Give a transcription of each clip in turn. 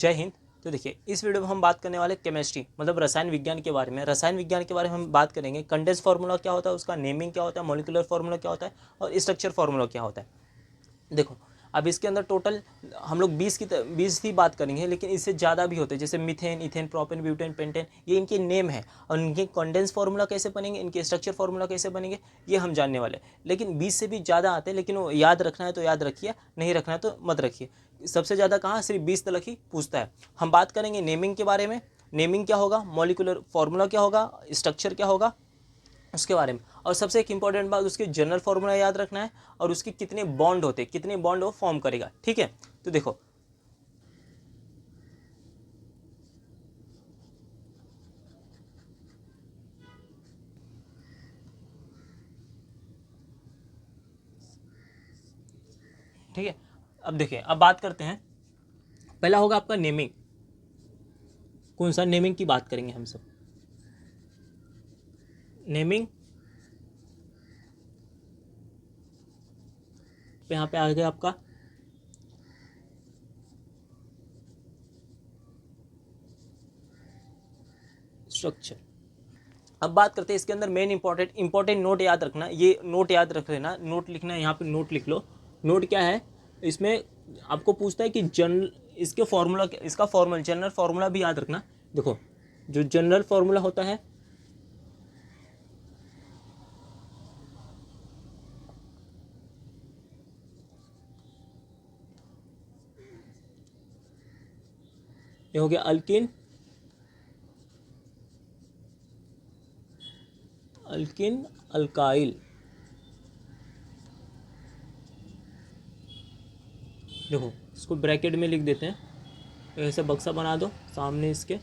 जय हिंद। तो देखिए, इस वीडियो में हम बात करने वाले केमिस्ट्री मतलब रसायन विज्ञान के बारे में। रसायन विज्ञान के बारे में हम बात करेंगे। कंडेंस फार्मूला क्या होता है, उसका नेमिंग क्या होता है, मॉलिक्यूलर फार्मूला क्या होता है और स्ट्रक्चर फार्मूला क्या होता है। देखो, अब इसके अंदर टोटल हम लोग 20 ही बात करेंगे, लेकिन इससे ज़्यादा भी होते हैं, जैसे methane, ethane, propane, butane, pentane, ये इनके नेम है और इनके कंडेंस फार्मूला कैसे बनेंगे, इनके स्ट्रक्चर फार्मूला कैसे बनेंगे, ये हम जानने वाले हैं। लेकिन 20 से भी ज़्यादा आते हैं, लेकिन वो याद रखना है तो याद रखिए, नहीं रखना है तो मत रखिए। सबसे ज़्यादा कहाँ, सिर्फ 20 तक ही पूछता है। हम बात करेंगे नेमिंग के बारे में। नेमिंग क्या होगा, मॉलिक्यूलर फार्मूला क्या होगा, स्ट्रक्चर क्या होगा, उसके बारे में। और सबसे एक इंपॉर्टेंट बात, उसके जनरल फार्मूला याद रखना है और उसके कितने बॉन्ड होते हैं, कितने बॉन्ड वो फॉर्म करेगा। ठीक है, तो देखो, ठीक है। अब देखिए, अब बात करते हैं। पहला होगा आपका नेमिंग। कौन सा नेमिंग की बात करेंगे हम सब? नेमिंग पे यहाँ पे आ गया आपका स्ट्रक्चर। अब बात करते हैं इसके अंदर मेन इंपॉर्टेंट नोट याद रखना। ये नोट याद रख लेना, नोट लिखना है, यहाँ पे नोट लिख लो। नोट क्या है, इसमें आपको पूछता है कि जनरल, इसके फॉर्मूला, इसका फॉर्मूला, जनरल फॉर्मूला भी याद रखना। देखो, जो जनरल फॉर्मूला होता है, ये हो गया अल्किन, अल्किन, अल्काइल। देखो, इसको ब्रैकेट में लिख देते हैं, ऐसे बक्सा बना दो सामने इसके।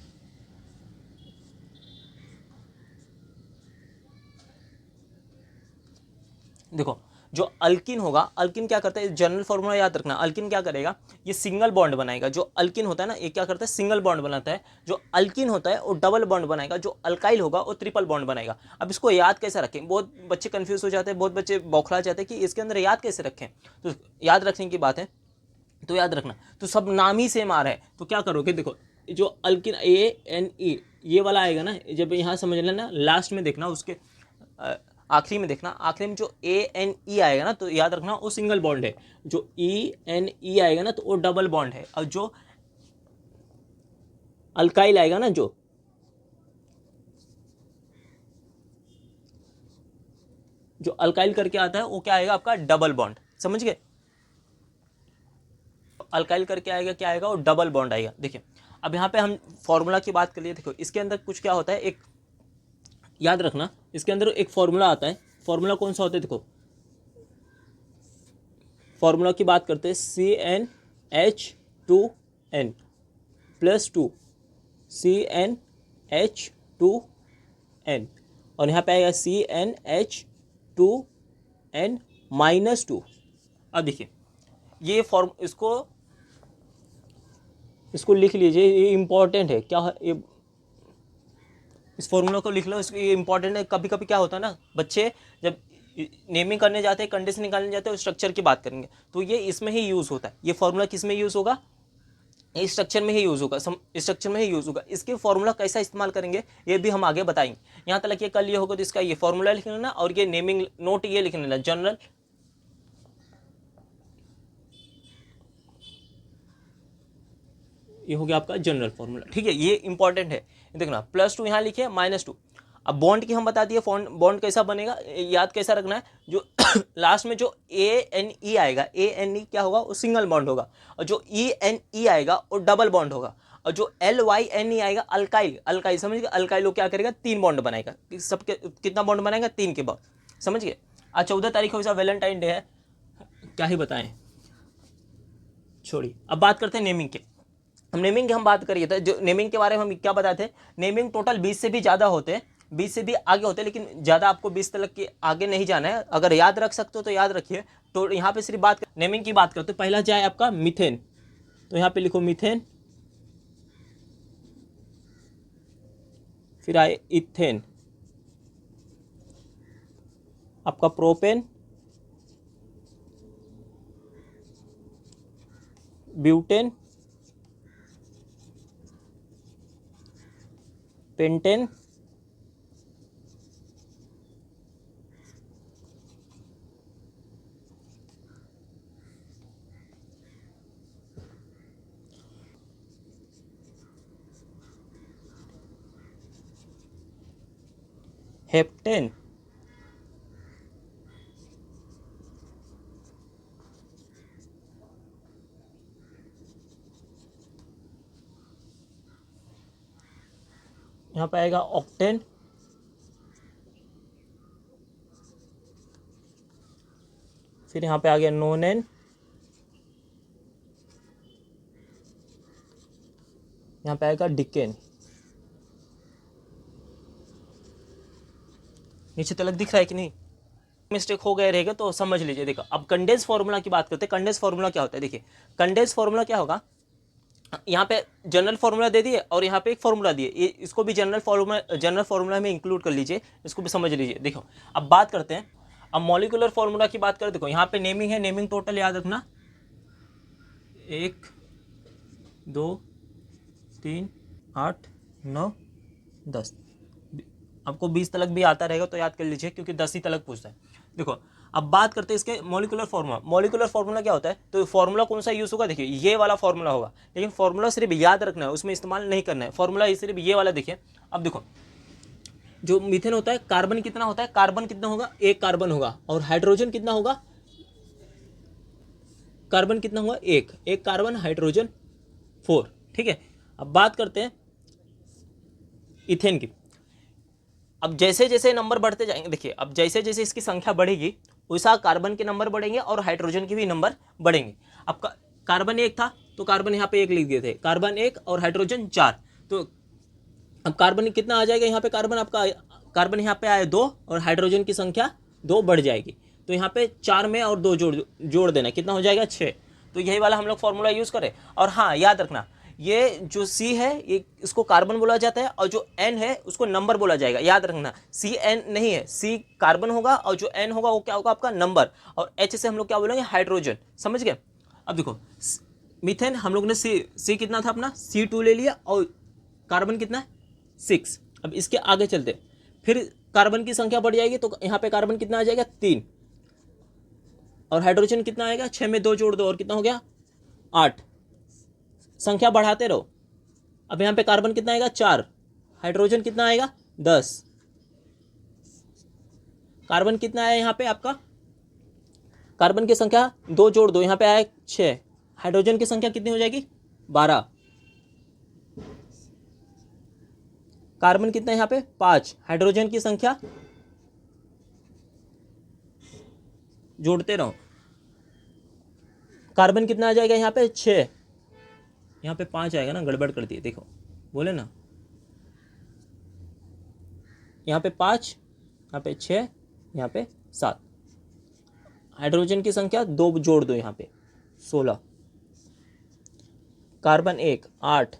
देखो, जो अल्किन होगा, अल्किन क्या करता है, जनरल फॉर्मूला याद रखना। अल्किन क्या करेगा, ये सिंगल बॉन्ड बनाएगा। जो अल्किन होता है ना, ये क्या करता है, सिंगल बॉन्ड बनाता है। जो अल्किन होता है वो डबल बॉन्ड बनाएगा। जो अल्काइल होगा वो ट्रिपल बॉन्ड बनाएगा। अब इसको याद कैसे रखें, बहुत बच्चे कंफ्यूज हो जाते हैं, बहुत बच्चे बौखला जाते हैं कि इसके अंदर याद कैसे रखें। तो याद रखने की बात है, तो याद रखना, तो सब नाम ही सेम आ रहा है, तो क्या करोगे, देखो, जो अल्किन ANE ये वाला आएगा ना, जब यहाँ समझ लेना, लास्ट में देखना, उसके आखिरी में देखना, आखिरी में जो ANE आएगा ना, तो याद रखना वो सिंगल बॉन्ड है। जो ENE आएगा ना, तो वो डबल बॉन्ड है। और जो अल्काइल आएगा ना, जो अल्काइल करके आता है, वो क्या आएगा, आपका डबल बॉन्ड। समझ गए? अल्काइल करके आएगा, क्या आएगा, वो डबल बॉन्ड आएगा। देखिए, अब यहाँ पे हम फॉर्मूला की बात कर लिए। देखो, इसके अंदर कुछ क्या होता है, एक याद रखना, इसके अंदर एक फॉर्मूला आता है। फॉर्मूला कौन सा होता है, देखो, फॉर्मूला की बात करते हैं, CnH2n+2, CnH2n, और यहाँ पे आएगा CnH2n-2। अब देखिए, ये फॉर्म, इसको इसको लिख लीजिए, ये इंपॉर्टेंट है। क्या है ये, इस फॉर्मूला को लिख लो, इसको, ये इंपॉर्टेंट है। कभी कभी क्या होता है ना, बच्चे जब नेमिंग करने जाते हैं, कंडीशन निकालने जाते हैं, स्ट्रक्चर की बात करेंगे, तो ये इसमें ही यूज़ होता है। ये फॉर्मूला किस में यूज़ होगा, ये स्ट्रक्चर में ही यूज़ होगा, स्ट्रक्चर में ही यूज़ होगा। इसके फॉर्मूला कैसा इस्तेमाल करेंगे, ये भी हम आगे बताएंगे। यहाँ तक ये कल ये होगा, तो इसका ये फॉर्मूला लिख लेना और ये नेमिंग नोट ये लिख लेना, जनरल। ये हो गया आपका जनरल फॉर्मूला। ठीक है, ये इंपॉर्टेंट है। देखना, +2 यहाँ लिखे, -2। अब बॉन्ड की हम बता दिए, बॉन्ड कैसा बनेगा, याद कैसा रखना है। जो लास्ट में जो ANE आएगा, ANE क्या होगा, वो सिंगल बॉन्ड होगा। और जो ENE आएगा वो डबल बॉन्ड होगा। और जो LYNE आएगा, अल्काइल, अल्काइल समझ गए, अल्काइल वो क्या करेगा, 3 बॉन्ड बनाएगा। सबके कितना बॉन्ड बनाएगा, 3 के बाद। समझ गए? आज 14 तारीख को वैलेंटाइन डे है, क्या ही बताएं, छोड़िए। अब बात करते हैं नेमिंग के। हम नेमिंग की हम बात करिए, तो जो नेमिंग के बारे में हम क्या बताते हैं, नेमिंग टोटल 20 से भी ज़्यादा होते हैं, 20 से भी आगे होते हैं, लेकिन ज़्यादा आपको 20 तक के आगे नहीं जाना है। अगर याद रख सकते हो तो याद रखिए। तो यहाँ पे सिर्फ नेमिंग की बात करते हैं। पहला जाए आपका मीथेन, तो यहाँ पे लिखो मीथेन, फिर आए इथेन, आपका प्रोपेन, ब्यूटेन, पेंटेन हेप्टेन यहाँ पे आएगा ऑक्टेन, फिर यहाँ पे आ गया नोनेन, यहाँ पे आएगा डिकेन। नीचे तलक दिख रहा है कि नहीं? मिस्टेक हो गया रहेगा तो समझ लीजिए। देखो अब कंडेंस फार्मूला की बात करते हैं। कंडेंस फार्मूला क्या होता है? देखिए कंडेंस फार्मूला क्या होगा, यहाँ पे जनरल फार्मूला दे दिए और यहाँ पे एक फार्मूला दिए, ये इसको भी जनरल फार्मूला में इंक्लूड कर लीजिए, इसको भी समझ लीजिए। देखो अब बात करते हैं, अब मॉलिक्यूलर फार्मूला की बात करें। देखो यहाँ पे नेमिंग है, नेमिंग टोटल याद रखना 1 2 3 8 9 10। आपको 20 तलक भी आता रहेगा तो याद कर लीजिए, क्योंकि 10 ही तलक पूछता है। देखो अब बात करते हैं इसके मॉलिक्यूलर फार्मूला। मॉलिक्यूलर फार्मूला क्या होता है? तो फार्मूला कौन सा यूज होगा? देखिए ये वाला फार्मूला होगा, लेकिन फार्मूला सिर्फ याद रखना है, उसमें इस्तेमाल नहीं करना है। फार्मूला सिर्फ ये वाला देखिए। अब देखो जो मीथेन होता है, कार्बन कितना होता है? कार्बन कितना होगा? 1 कार्बन होगा। और हाइड्रोजन कितना होगा? कार्बन कितना होगा? 1 कार्बन, हाइड्रोजन 4। ठीक है, अब बात करते हैं इथेन की। अब जैसे जैसे नंबर बढ़ते जाएंगे, देखिए अब जैसे जैसे इसकी संख्या बढ़ेगी वैसा कार्बन के नंबर बढ़ेंगे और हाइड्रोजन के भी नंबर बढ़ेंगे। अब कार्बन 1 था तो कार्बन यहाँ पे 1 लिख दिए थे, कार्बन 1 और हाइड्रोजन 4। तो अब कार्बन कितना आ जाएगा यहाँ पे? कार्बन आपका, कार्बन यहाँ पे आए 2 और हाइड्रोजन की संख्या 2 बढ़ जाएगी। तो यहाँ पे 4 में और 2 जोड़ देना, कितना हो जाएगा? 6। तो यही वाला हम लोग फॉर्मूला यूज़ करें। और हाँ याद रखना, ये जो C है ये इसको कार्बन बोला जाता है, और जो N है उसको नंबर बोला जाएगा। याद रखना CN नहीं है, C कार्बन होगा और जो N होगा वो क्या होगा? आपका नंबर। और H से हम लोग क्या बोलेंगे? हाइड्रोजन। समझ गए? अब देखो मीथेन हम लोग ने C कितना था अपना? C2 ले लिया, और कार्बन कितना है? 6। अब इसके आगे चलते, फिर कार्बन की संख्या बढ़ जाएगी तो यहाँ पे कार्बन कितना आ जाएगा? 3। और हाइड्रोजन कितना आएगा? 6 में 2 जोड़ दो और कितना हो गया? 8। संख्या बढ़ाते रहो। अब यहाँ पे कार्बन कितना आएगा? 4। हाइड्रोजन कितना आएगा? 10। कार्बन कितना आया यहाँ पे आपका? कार्बन की संख्या 2 जोड़ दो, यहाँ पे आया 6। हाइड्रोजन की संख्या कितनी हो जाएगी? 12। कार्बन कितना है यहाँ पे? 5। हाइड्रोजन की संख्या जोड़ते रहो। कार्बन कितना आ जाएगा यहाँ पे? 6। यहाँ पे 5 आएगा ना, गड़बड़ कर दिए। देखो बोले ना, यहाँ पे 5, यहाँ पे 6, यहाँ पे 7। हाइड्रोजन की संख्या 2 जोड़ दो, यहाँ पे 16। कार्बन 1 8,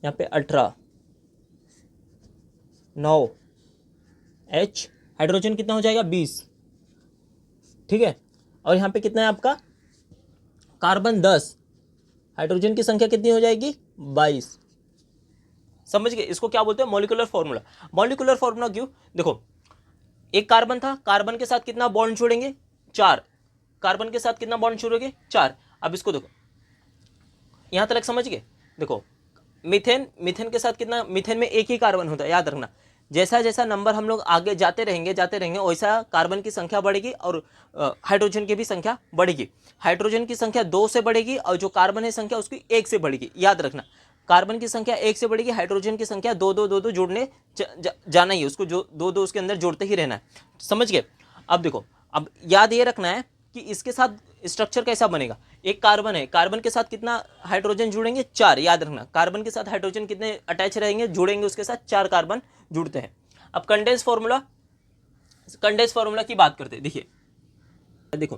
यहाँ पे 18 9। H हाइड्रोजन कितना हो जाएगा? 20। ठीक है, और यहाँ पे कितना है आपका? कार्बन 10। हाइड्रोजन की संख्या कितनी हो जाएगी? 22। समझ गए? इसको क्या बोलते हैं? Molecular formula. मॉलिक्यूलर फार्मूला क्यों? देखो एक कार्बन था, कार्बन के साथ कितना बॉन्ड छोड़ेंगे? 4। कार्बन के साथ कितना बॉन्ड छोड़ोगे? 4। अब इसको देखो, यहां तक समझ गए? देखो मीथेन के साथ कितना? मीथेन में 1 ही कार्बन होता है, याद रखना। जैसा जैसा नंबर हम लोग आगे जाते रहेंगे वैसा कार्बन की संख्या बढ़ेगी और हाइड्रोजन की भी संख्या बढ़ेगी। हाइड्रोजन की संख्या 2 से बढ़ेगी और जो कार्बन है संख्या उसकी 1 से बढ़ेगी। याद रखना कार्बन की संख्या 1 से बढ़ेगी, हाइड्रोजन की संख्या 2 2 2 2 जोड़ने जाना ही है, उसको जो 2 2 उसके अंदर जोड़ते ही रहना है। समझ गए? अब देखो, अब याद ये रखना है कि इसके साथ स्ट्रक्चर कैसा बनेगा। एक कार्बन है, कार्बन के साथ कितना हाइड्रोजन जुड़ेंगे? 4। याद रखना कार्बन के साथ हाइड्रोजन कितने अटैच रहेंगे? जुड़ेंगे उसके साथ 4 कार्बन जुड़ते हैं। अब कंडेंस फार्मूला की बात करते हैं। देखिए देखो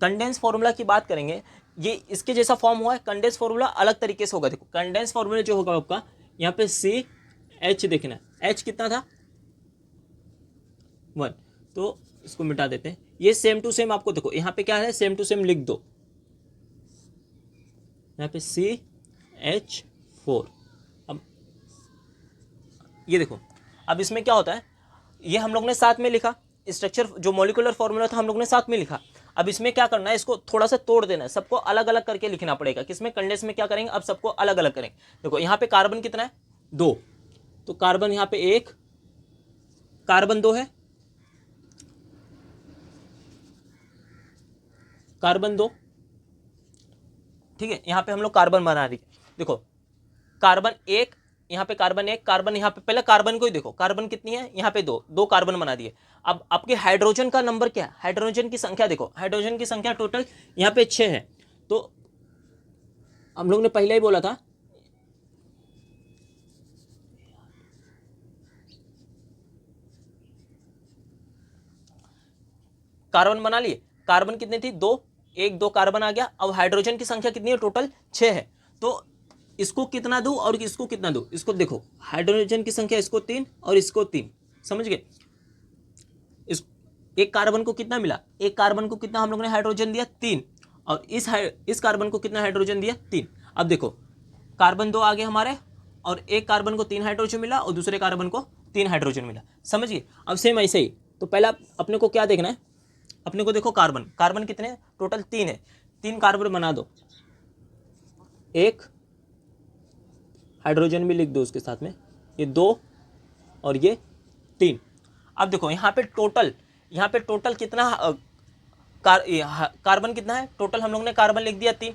कंडेंस फार्मूला की बात करेंगे, ये इसके जैसा फॉर्म हुआ है। कंडेंस फार्मूला अलग तरीके से होगा। देखो कंडेंस फार्मूला जो होगा आपका, यहाँ पे CH देखना, H कितना था? 1। तो इसको मिटा देते हैं। ये सेम टू सेम आपको देखो यहाँ पे क्या है, सेम टू सेम लिख दो। यहाँ पे CH4। अब ये देखो, अब इसमें क्या होता है, ये हम लोग ने साथ में लिखा, स्ट्रक्चर जो मॉलिक्यूलर फॉर्मूला था हम लोग ने साथ में लिखा। अब इसमें क्या करना है, इसको थोड़ा सा तोड़ देना है, सबको अलग अलग करके लिखना पड़ेगा। किसमें, कंडेंस में क्या करेंगे, अब सबको अलग अलग करेंगे। देखो यहाँ पे कार्बन कितना है, 2, तो कार्बन यहाँ पे 1, कार्बन 2 है, कार्बन 2, ठीक है। यहाँ पे हम लोग कार्बन बना रही, देखो कार्बन 1, यहाँ पे कार्बन 1, कार्बन यहाँ पे, पहले कार्बन को ही देखो, कार्बन कितनी है, यहाँ पे 2, 2 कार्बन बना दिए। अब आपके हाइड्रोजन का नंबर क्या है, हाइड्रोजन की संख्या देखो, हाइड्रोजन की संख्या टोटल यहाँ पे 6 है। तो हम लोग ने पहले ही बोला था, कार्बन बना लिए, कार्बन कितनी थी, 2, 1 2 कार्बन आ गया। अब हाइड्रोजन की संख्या कितनी है, टोटल 6 है। तो इसको कितना दूं और इसको कितना दूं, इसको देखो, हाइड्रोजन की संख्या इसको 3 और इसको 3, समझ गए। इस एक कार्बन को कितना मिला, एक कार्बन को कितना हम लोग ने हाइड्रोजन दिया, 3, और इस कार्बन को कितना हाइड्रोजन दिया, 3। अब देखो कार्बन 2 आ गए हमारे, और एक कार्बन को 3 हाइड्रोजन मिला और दूसरे कार्बन को 3 हाइड्रोजन मिला, समझिए। अब सेम ऐसे ही, तो पहला अपने को क्या देखना है, अपने को देखो कार्बन, कार्बन कितने, टोटल 3 है, 3 कार्बन बना दो, एक हाइड्रोजन भी लिख दो उसके साथ में, ये 2 और ये 3। अब देखो यहाँ पे टोटल कितना कार्बन कितना है, टोटल हम लोग ने कार्बन लिख दिया 3,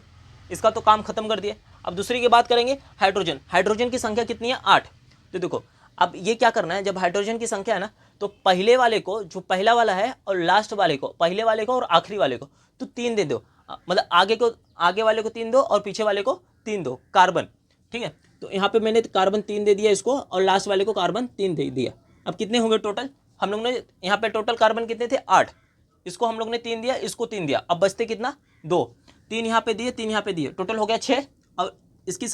इसका तो काम खत्म कर दिया। अब दूसरी की बात करेंगे, हाइड्रोजन, हाइड्रोजन की संख्या कितनी है, 8। तो देखो अब ये क्या करना है, जब हाइड्रोजन की संख्या है ना, तो पहले वाले को, जो पहला वाला है, और लास्ट वाले को, पहले वाले को और आखिरी वाले को तो 3 दे दो, मतलब आगे वाले को 3 दो और पीछे वाले को 3 दो, कार्बन, ठीक है। तो यहाँ पे मैंने कार्बन 3 दे दिया इसको, और लास्ट वाले को कार्बन 3 दे दिया। अब कितने होंगे टोटल, हम लोग ने यहाँ पे टोटल कार्बन कितने थे, 8, इसको हम लोग ने 3 दिया, इसको 3 दिया, अब बचते कितना, 2, 3 यहाँ पे दिए, 3 यहाँ पे दिए, टोटल हो गया 6, और इसकी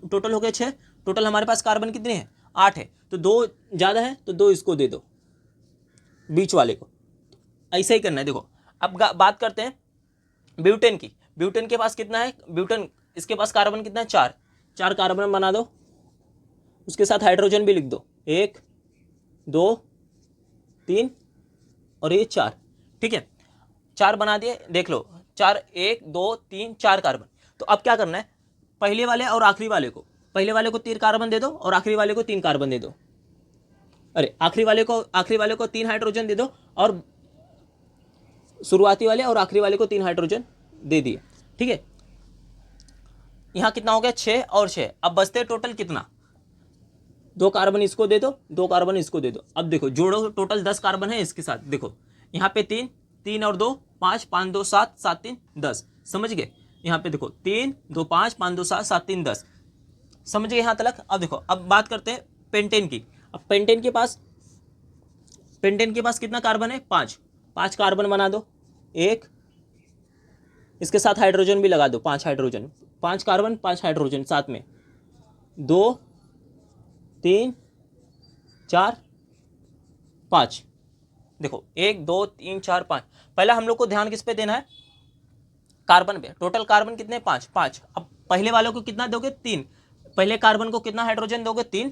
टोटल हो गया 6, टोटल हमारे पास कार्बन कितने हैं, 8 है। तो 2 ज़्यादा है तो 2 इसको दे दो, बीच वाले को, ऐसा ही करना है। देखो अब बात करते हैं ब्यूटेन की, ब्यूटेन के पास कितना है, ब्यूटेन इसके पास कार्बन कितना है, 4, 4 कार्बन बना दो, उसके साथ हाइड्रोजन भी लिख दो, 1 2 3 और ये 4, ठीक है, 4 बना दिए, देख लो 4, 1 2 3 4 कार्बन। तो अब क्या करना है, पहले वाले और आखिरी वाले को, पहले वाले को 3 कार्बन दे दो और आखिरी वाले को 3 कार्बन दे दो, अरे आखिरी वाले को 3 हाइड्रोजन दे दो, और शुरुआती वाले और आखिरी वाले को 3 हाइड्रोजन दे दिए, ठीक है। यहाँ कितना हो गया, 6 और 6, अब बचते टोटल कितना, 2 कार्बन इसको दे दो, 2 कार्बन इसको दे दो। अब देखो जोड़ो, टोटल 10 कार्बन है इसके साथ, देखो यहाँ पे 3, 3 और 2 5, 5 2 7, 7 3 10, समझ गए। यहाँ पे देखो 3 2 5, 5 2 7, 7 3 10, समझ गए यहाँ तक। अब देखो अब बात करते हैं पेंटेन की। अब पेंटेन के पास कितना कार्बन है, 5, 5 कार्बन बना दो, 1 इसके साथ हाइड्रोजन भी लगा दो, 5 हाइड्रोजन, 5 कार्बन 5 हाइड्रोजन साथ में, 2 3 4 5, देखो 1 2 3 4 5। पहला हम लोग को ध्यान किस पे देना है, कार्बन पे। टोटल कार्बन कितने, 5 5। अब पहले वालों को कितना दोगे, 3, पहले कार्बन को कितना हाइड्रोजन दोगे, 3,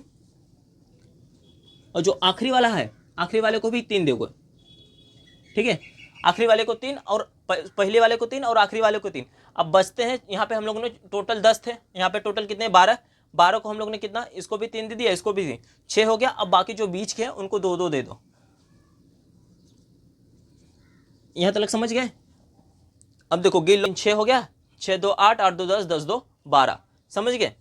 और जो आखिरी वाला है आखिरी वाले को भी 3 दोगे, ठीक है, आखिरी वाले को 3 और पहले वाले को 3 और आखिरी वाले को 3। अब बचते हैं यहाँ पे हम लोगों ने टोटल 10 थे, यहाँ पे टोटल कितने, 12, 12 को हम लोग ने कितना, इसको भी 3 दे दिया, इसको भी 3, 6 हो गया। अब बाकी जो बीच के हैं उनको 2 2 दे दो, यहाँ तक समझ गए। अब देखो गिल 6 हो गया, 6 2 8, 8 2 10, 10 2 12, समझ गए।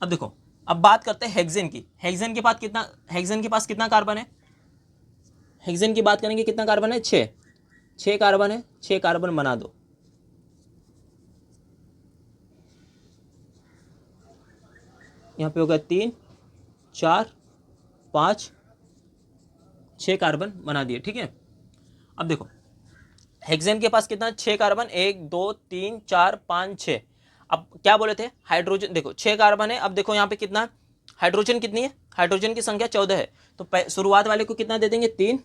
अब देखो अब बात करते हैं हेक्सेन की। हेक्सेन के पास कितना कार्बन है, हेक्सेन की बात करेंगे, कितना कार्बन है, 6, 6 कार्बन है, 6 कार्बन बना दो, यहाँ पे होगा 3 4 5 6 कार्बन बना दिए, ठीक है। अब देखो हेक्सेन के पास कितना, 6 कार्बन, 1 2 3 4 5 6। अब क्या बोले थे, हाइड्रोजन देखो 6 कार्बन है। अब देखो यहाँ पे कितना है, हाइड्रोजन कितनी है, हाइड्रोजन की संख्या 14 है। तो शुरुआत वाले को कितना दे देंगे, 3,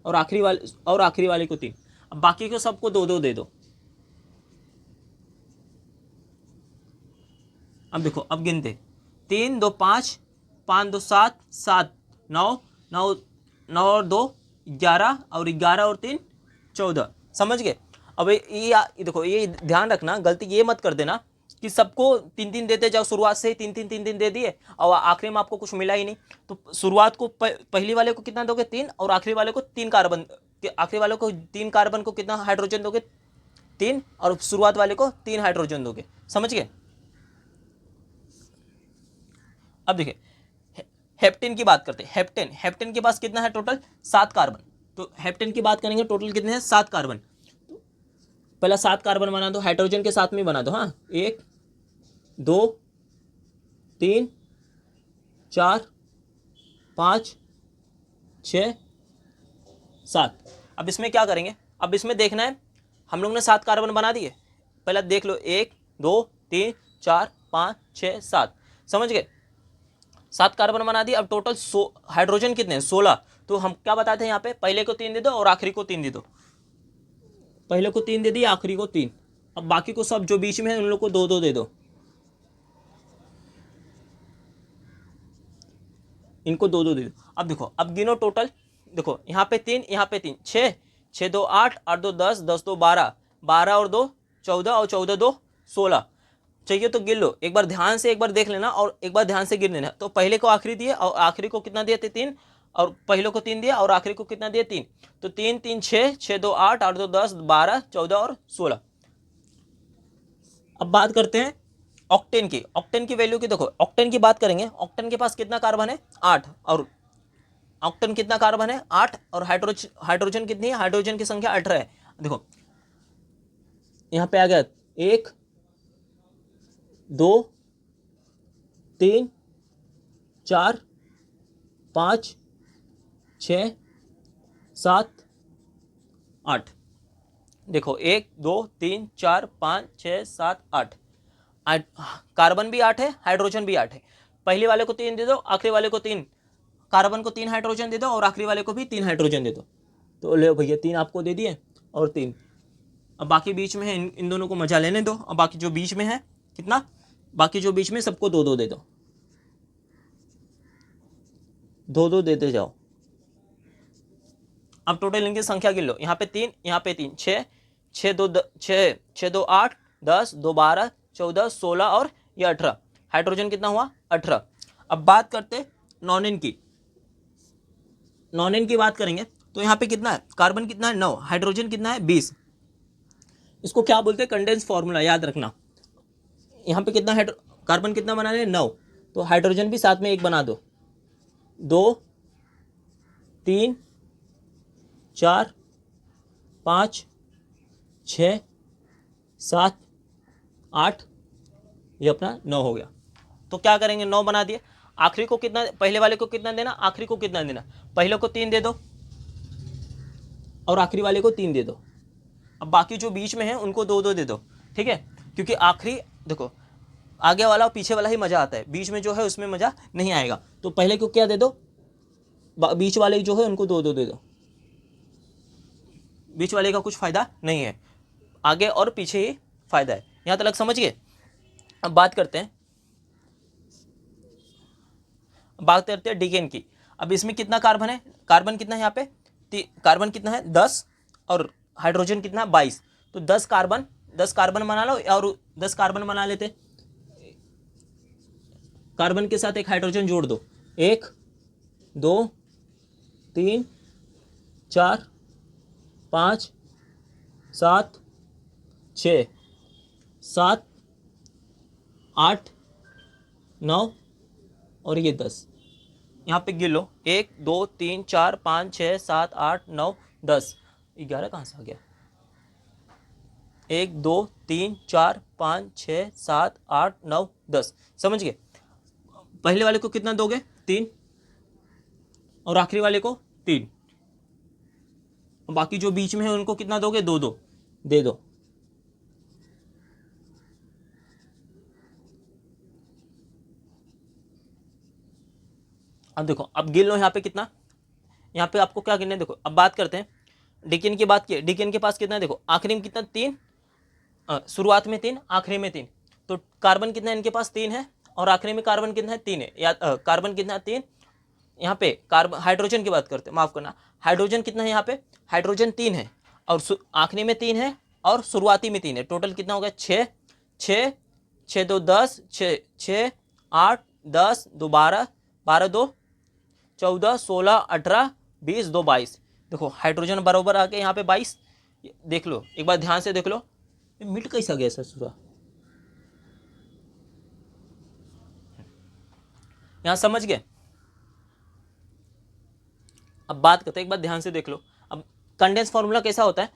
और आखिरी वाले को 3। अब बाकी को सबको 2 2 दे दो। अब देखो अब गिनते, 3 2 5, 5 2 7, 7 9, 9 9 और 2 11, और 11 और 3 14। समझ गए? अब ये देखो, ये ध्यान रखना, गलती ये मत कर देना कि सबको 3 3 देते जाओ, शुरुआत से ही 3 3 3 3 दे दिए और आखिरी में आपको कुछ मिला ही नहीं। तो शुरुआत को पहली वाले को कितना दोगे? 3, और आखिरी वाले को 3 कार्बन, आखिरी वाले को 3 कार्बन को कितना हाइड्रोजन दोगे? 3, और शुरुआत वाले को 3 हाइड्रोजन दोगे। समझ गए? अब देखिए हेप्टेन की बात करते हैं। हेप्टेन के पास कितना है टोटल? 7 कार्बन। तो हेप्टेन की बात करेंगे, टोटल कितने हैं? 7 कार्बन। पहला 7 कार्बन बना दो, हाइड्रोजन के साथ में बना दो। हाँ, 1 2 3 4 5 6 7। अब इसमें क्या करेंगे? अब इसमें देखना है, हम लोग ने 7 कार्बन बना दिए। पहले देख लो, 1 2 3 4 5 6 7। समझ गए? 7 कार्बन बना दिए। अब टोटल हाइड्रोजन कितने हैं? 16। तो हम क्या बताते हैं यहाँ पे? पहले को 3 दे दो और आखिरी को 3 दे दो। पहले को 3 दे दिए, आखिरी को 3। अब बाकी को सब जो बीच में है उन लोग को 2 2 दे दो। इनको 2 2 दे दो। अब देखो, अब गिनो टोटल। देखो यहाँ पे 3, यहाँ पे 3, 6 6 2 8, 8 2 10, 10 2 12, 12 और 2 14, और 14 2 16। चाहिए तो गिन लो, एक बार ध्यान से एक बार देख लेना और एक बार ध्यान से गिन लेना। तो पहले को आखिरी दिए, और आखिरी को कितना दिए थे? 3, और पहले को 3 दिया और आखिरी को कितना दिए? 3। तो 3 3 6, 6 2 8, 8 2 10, 12 14 और 16। अब बात करते हैं ऑक्टेन की। ऑक्टेन की वैल्यू की देखो, ऑक्टेन की बात करेंगे। ऑक्टेन के पास कितना कार्बन है? 8। और ऑक्टेन कितना कार्बन है? 8। और हाइड्रोजन कितनी है? हाइड्रोजन की संख्या 18 है। देखो यहाँ पे आ गया 1 2 3 4 5 6 7 8। देखो 1 2 3 4 5 6 7 8। कार्बन भी 8 है, हाइड्रोजन भी 8 है। पहले वाले को 3 दे दो, आखिरी वाले को 3। कार्बन को 3 हाइड्रोजन दे दो और आखिरी वाले को भी 3 हाइड्रोजन दे दो। तो ले भैया 3 आपको दे दिए और 3। अब बाकी बीच में है, इन दोनों को मजा लेने दो। अब बाकी जो बीच में है कितना? बाकी जो बीच में सबको 2 2 दे दो। 2 2 देते जाओ। अब टोटल इनकी संख्या गिन लो। यहाँ पे 3, यहाँ पे 3, 6 6 2 6 6 2 8 10 2 12 14 16 और ये 18। हाइड्रोजन कितना हुआ? 18। अब बात करते नॉनिन की। नॉनिन की बात करेंगे तो यहाँ पे कितना है? कार्बन कितना है? 9। हाइड्रोजन कितना है? 20। इसको क्या बोलते हैं? कंडेंस फॉर्मूला याद रखना। यहाँ पे कितना कार्बन कितना बनाने हैं? 9। तो हाइड्रोजन भी साथ में 1 बना दो। 2 3 4 5 6 7 8, ये अपना 9 हो गया। तो क्या करेंगे? 9 बना दिए। आखिरी को कितना? पहले वाले को कितना देना? आखिरी को कितना देना? पहले को 3 दे दो और आखिरी वाले को 3 दे दो। अब बाकी जो बीच में है उनको 2 2 दे दो। ठीक है? क्योंकि आखिरी देखो, आगे वाला और पीछे वाला ही मजा आता है, बीच में जो है उसमें मजा नहीं आएगा। तो पहले को क्या दे दो? बीच वाले जो है उनको 2 2 दे दो। बीच वाले का कुछ फायदा नहीं है, आगे और पीछे ही फायदा है। यहां तक समझ गए? अब बात करते हैं डिकेन की। अब इसमें कितना कार्बन है? कार्बन कितना है यहाँ पे? कार्बन कितना है? 10। और हाइड्रोजन कितना है? 22। तो 10 कार्बन बना लो, और 10 कार्बन बना लेते। कार्बन के साथ एक हाइड्रोजन जोड़ दो। 1 2 3 4 5 7 6 7 8 9 और ये 10। यहाँ पे गिन लो, 1 2 3 4 5 6 7 8 9 10। 11 कहाँ से आ गया? 1 2 3 4 5 6 7 8 9 10। समझ गए? पहले वाले को कितना दोगे? 3। और आखिरी वाले को 3। बाकी जो बीच में है उनको कितना दोगे? 2 2 दे दो। अब देखो, अब गिन लो यहाँ पे कितना। यहाँ पे आपको क्या गिनना है? देखो अब बात करते हैं डिकेन की बात की। डिकेन के पास कितना है? देखो आखिरी में कितना? 3। शुरुआत में 3, आखिरी में 3। तो कार्बन कितना है इनके पास? 3 है। और आखिरी में कार्बन कितना है 3 है, या कार्बन कितना 3, यहाँ पे कार्बन हाइड्रोजन की बात करते हैं, माफ करना, हाइड्रोजन कितना है यहाँ पे, हाइड्रोजन 3 है और आखिरी में 3 है और शुरुआती में 3 है, टोटल कितना हो गया 6, 6, 6 2 10, 6 6 8 10 2 12, 12 2 14 16 18 20 2 22। देखो हाइड्रोजन बराबर आ गया यहाँ पे 22। देख लो एक बार ध्यान से देख लो, मिट कैसा गया ससुरा, यहाँ समझ गए। अब बात करते हैं, एक बार ध्यान से देख लो। अब कंडेंस फार्मूला कैसा होता है,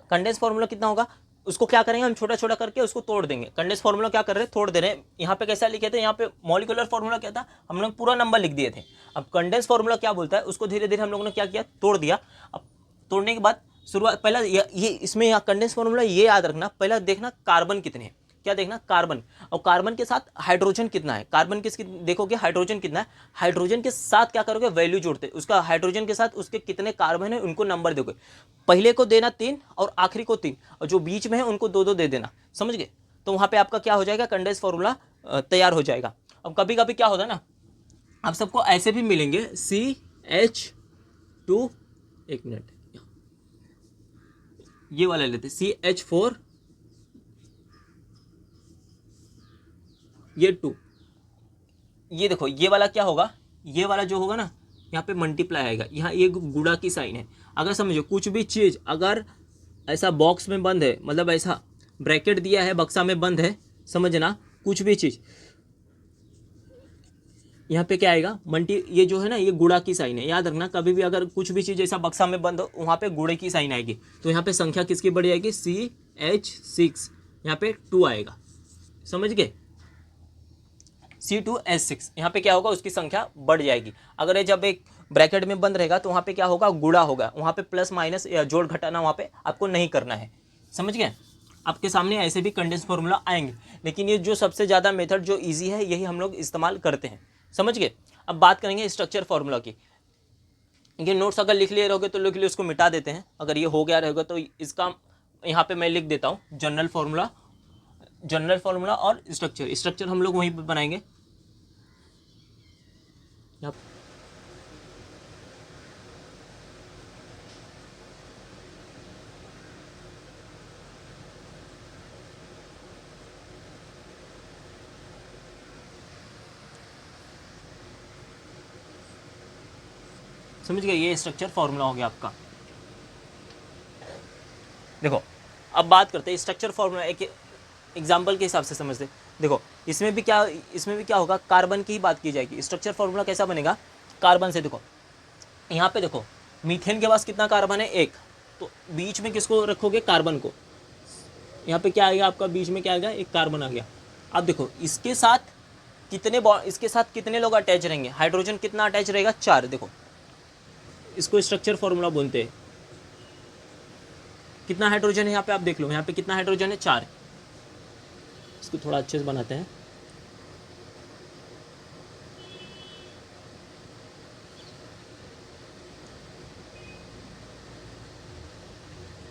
कंडेंस फार्मूला कितना होगा, उसको क्या करेंगे हम छोटा छोटा करके उसको तोड़ देंगे। कंडेंस फार्मूला क्या कर रहे हैं, तोड़ दे रहे हैं। यहाँ पे कैसा लिखे थे, यहाँ पे मॉलिक्यूलर फार्मूला क्या था, हम लोग पूरा नंबर लिख दिए थे। अब कंडेंस फार्मूला क्या बोलता है, उसको धीरे धीरे हम लोगों ने क्या किया, तोड़ दिया। अब तोड़ने के बाद शुरुआत, पहला ये इसमें यहाँ कंडेंस फार्मूला ये याद रखना, पहला देखना कार्बन कितने हैं, क्या देखना कार्बन, और कार्बन के साथ हाइड्रोजन कितना है, कार्बन के देखोगे हाइड्रोजन कितना है, हाइड्रोजन के साथ क्या करोगे वैल्यू जोड़ते, उसका हाइड्रोजन के साथ उसके कितने कार्बन है उनको नंबर दोगे, पहले को देना 3 और आखिरी को 3 और जो बीच में है उनको 2 2 दे देना, समझ गए। तो वहाँ पे आपका क्या हो जाएगा, कंडेंस फार्मूला तैयार हो जाएगा। अब कभी कभी क्या होता है ना, आप सबको ऐसे भी मिलेंगे CH2, एक मिनट ये वाला लेते CH4 ये 2, ये देखो ये वाला क्या होगा, ये वाला जो होगा ना यहाँ पे मल्टीप्लाई आएगा, यहाँ ये गुणा की साइन है। अगर समझो कुछ भी चीज़ अगर ऐसा बॉक्स में बंद है, मतलब ऐसा ब्रैकेट दिया है बक्सा में बंद है, समझना कुछ भी चीज़ यहाँ पे क्या आएगा ये जो है ना ये गुणा की साइन है, याद रखना कभी भी अगर कुछ भी चीज़ ऐसा बक्सा में बंद हो वहाँ पे गुणे की साइन आएगी। तो यहाँ पे संख्या किसकी बढ़ जाएगी, CH6, यहाँ पे 2 आएगा, समझ गए, C2H6 यहाँ पे क्या होगा, उसकी संख्या बढ़ जाएगी। अगर ये जब एक ब्रैकेट में बंद रहेगा तो वहाँ पे क्या होगा, गुणा होगा, वहाँ पे प्लस माइनस या जोड़ घटाना वहाँ पे आपको नहीं करना है, समझ गए। आपके सामने ऐसे भी कंडेंस फार्मूला आएंगे, लेकिन ये जो सबसे ज़्यादा मेथड जो ईजी है यही हम लोग इस्तेमाल करते हैं, समझ गए। अब बात करेंगे स्ट्रक्चर फार्मूला की। ये नोट्स अगर लिख लिए रहोगे तो लिख लिए, उसको मिटा देते हैं। अगर ये हो गया रहेगा तो इसका यहाँ पे मैं लिख देता हूँ जनरल फार्मूला और स्ट्रक्चर हम लोग वहीं पर बनाएंगे। समझ गए, ये स्ट्रक्चर फार्मूला हो गया आपका। देखो अब बात करते हैं स्ट्रक्चर फार्मूला, एक एग्जाम्पल के हिसाब से समझते। देखो इसमें भी क्या होगा, कार्बन की ही बात की जाएगी। स्ट्रक्चर फार्मूला कैसा बनेगा, कार्बन से। देखो यहाँ पे देखो मीथेन के पास कितना कार्बन है, 1, तो बीच में किसको रखोगे, कार्बन को। यहाँ पे क्या आएगा आपका, बीच में क्या आएगा, एक कार्बन आ गया। अब देखो इसके साथ कितने लोग अटैच रहेंगे, हाइड्रोजन कितना अटैच रहेगा, 4। देखो इसको स्ट्रक्चर फार्मूला बोलते हैं। कितना हाइड्रोजन है यहाँ पे आप देख लो, यहाँ पे कितना हाइड्रोजन है, 4। इसको थोड़ा अच्छे से बनाते हैं।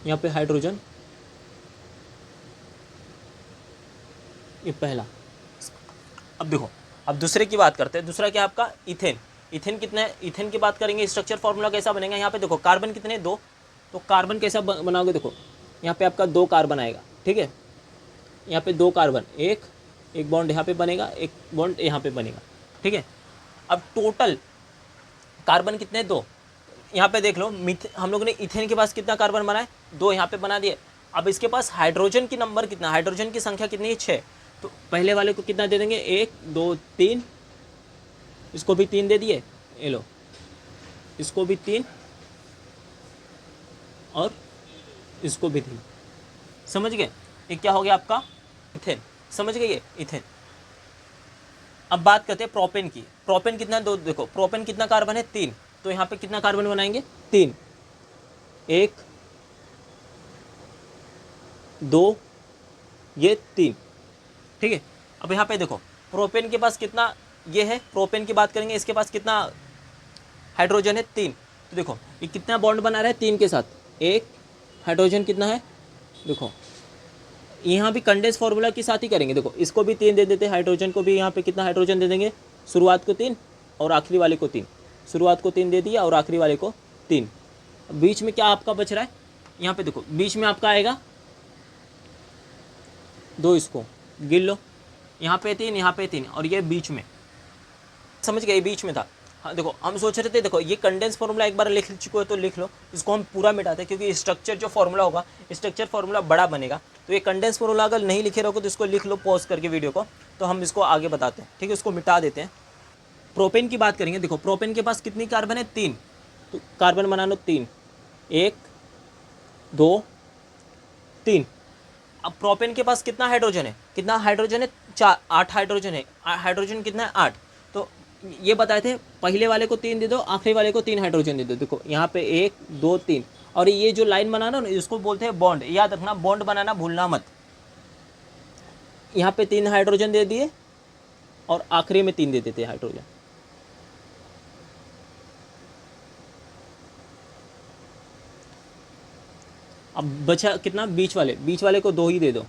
यहाँ पे हाइड्रोजन, ये पहला। अब देखो अब दूसरे की बात करते हैं। दूसरा क्या है आपका, इथेन। इथेन कितना है, इथेन की बात करेंगे। स्ट्रक्चर फार्मूला कैसा बनेगा, यहाँ पे देखो कार्बन कितने, 2, तो कार्बन कैसा बनाओगे, देखो यहाँ पे आपका 2 कार्बन आएगा, ठीक है। यहाँ पे 2 कार्बन, एक बॉन्ड यहाँ पे बनेगा, एक बॉन्ड यहाँ पे बनेगा, ठीक है। अब टोटल कार्बन कितने, 2। यहाँ पे देख लो हम लोगों ने इथेन के पास कितना कार्बन बनाए, 2 यहाँ पे बना दिए। अब इसके पास हाइड्रोजन की नंबर कितना, हाइड्रोजन की संख्या कितनी है, 6। तो पहले वाले को कितना दे देंगे, 1 2 3, इसको भी 3 दे दिए, ये लो इसको भी 3 और इसको भी 3, समझ गए। ये क्या हो गया आपका, इथेन, समझ गए, ये इथेन। अब बात करते हैं प्रोपेन की। प्रोपेन कितना, 2। देखो प्रोपेन कितना कार्बन है, 3, तो यहाँ पे कितना कार्बन बनाएंगे, 3, 1 2 ये 3, ठीक है। अब यहाँ पे देखो प्रोपेन के पास कितना ये है, प्रोपेन की बात करेंगे, इसके पास कितना हाइड्रोजन है, 3। तो देखो ये कितना बॉन्ड बना रहा है 3 के साथ, 1 हाइड्रोजन कितना है, देखो यहाँ भी कंडेंस फार्मूला के साथ ही करेंगे। देखो इसको भी 3 दे देते हैं, हाइड्रोजन को भी यहाँ पे कितना हाइड्रोजन दे देंगे, शुरुआत को 3 और आखिरी वाले को 3, शुरुआत को 3 दे दिया और आखिरी वाले को 3। बीच में क्या आपका बच रहा है, यहाँ पे देखो बीच में आपका आएगा 2, इसको गिन लो, यहाँ पे 3, यहाँ पे 3 और ये बीच में, समझ गए, बीच में था। हाँ देखो हम सोच रहे थे, देखो ये कंडेंस फार्मूला एक बार लिख चुके हो तो लिख लो, इसको हम पूरा मिटाते हैं क्योंकि स्ट्रक्चर जो फार्मूला होगा, स्ट्रक्चर फार्मूला बड़ा बनेगा। तो ये कंडेंस फार्मूला अगर नहीं लिखे रहोगे तो इसको लिख लो पॉज करके वीडियो को, तो हम इसको आगे बताते हैं, ठीक है, इसको मिटा देते हैं। प्रोपेन की बात करेंगे। देखो प्रोपेन के पास कितनी कार्बन है, 3, तो कार्बन बना लो 3, 1 2 3। अब प्रोपेन के पास कितना हाइड्रोजन है, कितना हाइड्रोजन है, 4, 8 हाइड्रोजन है। हाइड्रोजन कितना है, 8। तो ये बताए थे पहले वाले को 3 दे दो, आखिरी वाले को 3 हाइड्रोजन दे दो। देखो यहाँ पे 1 2 3, और ये जो लाइन बनाना ना इसको बोलते हैं बॉन्ड, याद रखना, बॉन्ड बनाना भूलना मत। यहाँ पे 3 हाइड्रोजन दे दिए और आखिरी में 3 दे देते हैं हाइड्रोजन। अब बचा कितना, बीच वाले को 2 ही दे दो।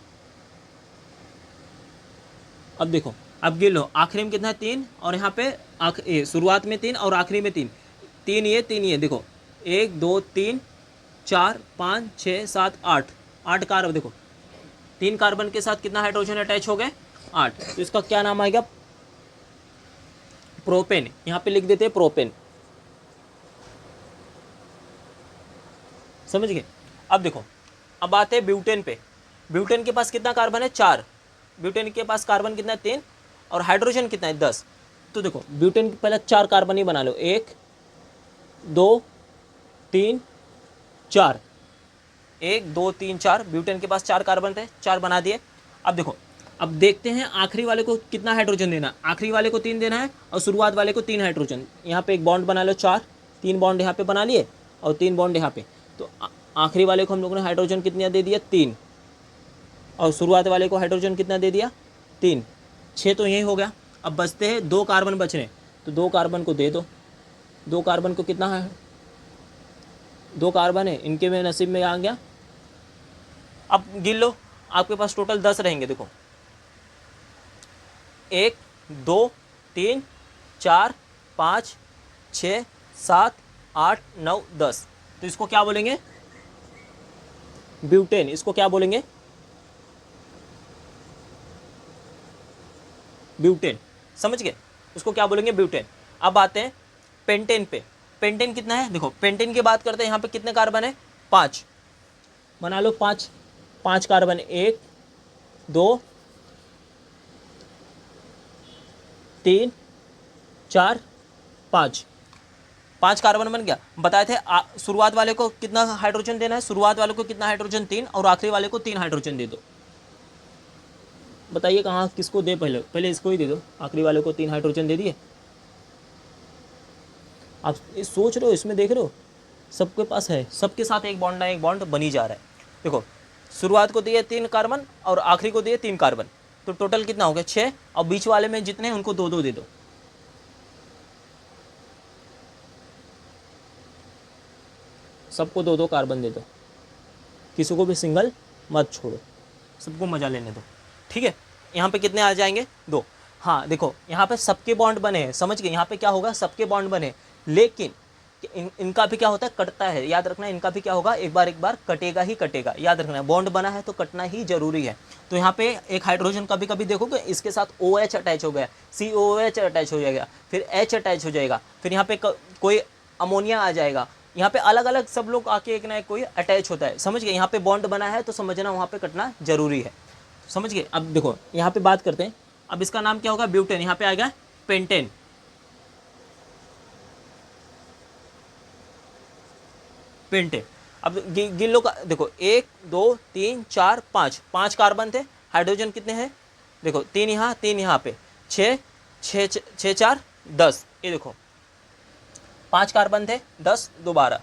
अब देखो अब गिन लो, आखिरी में कितना है, 3, और यहाँ पे शुरुआत में 3 और आखिरी में 3, 3 ये, देखो 1 2 3 4 5 6 7 8, 8 कार्बन। देखो 3 कार्बन के साथ कितना हाइड्रोजन अटैच हो गए, 8। तो इसका क्या नाम आएगा, प्रोपेन। यहाँ पे लिख देते हैं प्रोपेन, समझ गए। अब देखो अब आते हैं ब्यूटेन पे। ब्यूटेन के पास कितना कार्बन है, 4। ब्यूटेन के पास कार्बन कितना है, 3, और हाइड्रोजन कितना है, 10। तो देखो ब्यूटेन के पहले 4 कार्बन ही बना लो, 1 2 3 4, 1 2 3 4। ब्यूटेन के पास 4 कार्बन थे, 4 बना दिए। अब देखो अब देखते हैं आखिरी वाले को कितना हाइड्रोजन देना, आखिरी वाले को 3 देना है और शुरुआत वाले को 3 हाइड्रोजन। यहाँ पे एक बॉन्ड बना लो, 4, 3 बॉन्ड यहाँ पे बना लिए और 3 बॉन्ड यहाँ पे। तो आखिरी वाले को हम लोगों ने हाइड्रोजन कितना दे दिया, 3, और शुरुआत वाले को हाइड्रोजन कितना दे दिया, 3, 6 तो यही हो गया। अब बचते हैं 2 कार्बन बच रहे हैं, तो 2 कार्बन को दे दो। 2 कार्बन को कितना है, 2 कार्बन है, इनके में नसीब में आ गया। अब गिन लो, आपके पास टोटल 10 रहेंगे। देखो 1 2 3 4 5 6 7 8 9 10। तो इसको क्या बोलेंगे, ब्यूटेन। इसको क्या बोलेंगे, ब्यूटेन, समझ गए, उसको क्या बोलेंगे, ब्यूटेन। अब आते हैं पेंटेन पे। पेंटेन कितना है, देखो पेंटेन की बात करते हैं, यहाँ पे कितने कार्बन है, 5 बना लो, 5 कार्बन, 1 2 3 4 5 कार्बन बन गया। बताए थे शुरुआत वाले को कितना हाइड्रोजन देना है, शुरुआत वाले को कितना हाइड्रोजन, 3, और आखिरी वाले को 3 हाइड्रोजन दे दो। बताइए कहाँ किसको दे, पहले इसको ही दे दो, आखिरी वाले को 3 हाइड्रोजन दे दिए। आप सोच रहे हो, इसमें देख रहे हो, सबके पास है, सबके साथ एक बॉन्ड ना एक बॉन्ड बनी जा रहा है। देखो शुरुआत को दिए 3 कार्बन और आखिरी को दिए 3 कार्बन, तो टोटल कितना हो गया, 6, और बीच वाले में जितने हैं उनको 2 2 दे दो। सबको 2 2 कार्बन दे दो, किसी को भी सिंगल मत छोड़ो, सबको मजा लेने दो, ठीक है। यहाँ पे कितने आ जाएंगे, 2। हाँ देखो यहाँ पे सबके बॉन्ड बने हैं, समझ गए, यहाँ पे क्या होगा, सबके बॉन्ड बने, लेकिन इनका भी क्या होता है, कटता है, याद रखना, इनका भी क्या होगा, एक बार कटेगा ही कटेगा, याद रखना, बॉन्ड बना है तो कटना ही जरूरी है। तो यहाँ पे एक हाइड्रोजन कभी कभी देखोगे इसके साथ OH अटैच हो गया, COOH अटैच हो जाएगा, फिर H अटैच हो जाएगा, फिर यहाँ पे कोई अमोनिया आ जाएगा, यहाँ पे अलग अलग सब लोग आके एक ना एक कोई अटैच होता है, समझ गए। यहाँ पे बॉन्ड बना है तो समझना वहाँ पे कटना जरूरी है, समझ गए। अब देखो यहाँ पे बात करते हैं, अब इसका नाम क्या होगा, ब्यूटेन। यहाँ पे आ गया पेंटेन, पेंटेन। अब गिन लो, देखो 1 2 3 4 5 कार्बन थे, हाइड्रोजन कितने हैं, देखो 3 यहाँ 3 यहाँ पे, 6 4 10। ये देखो 5 कार्बन थे, 10 2 12,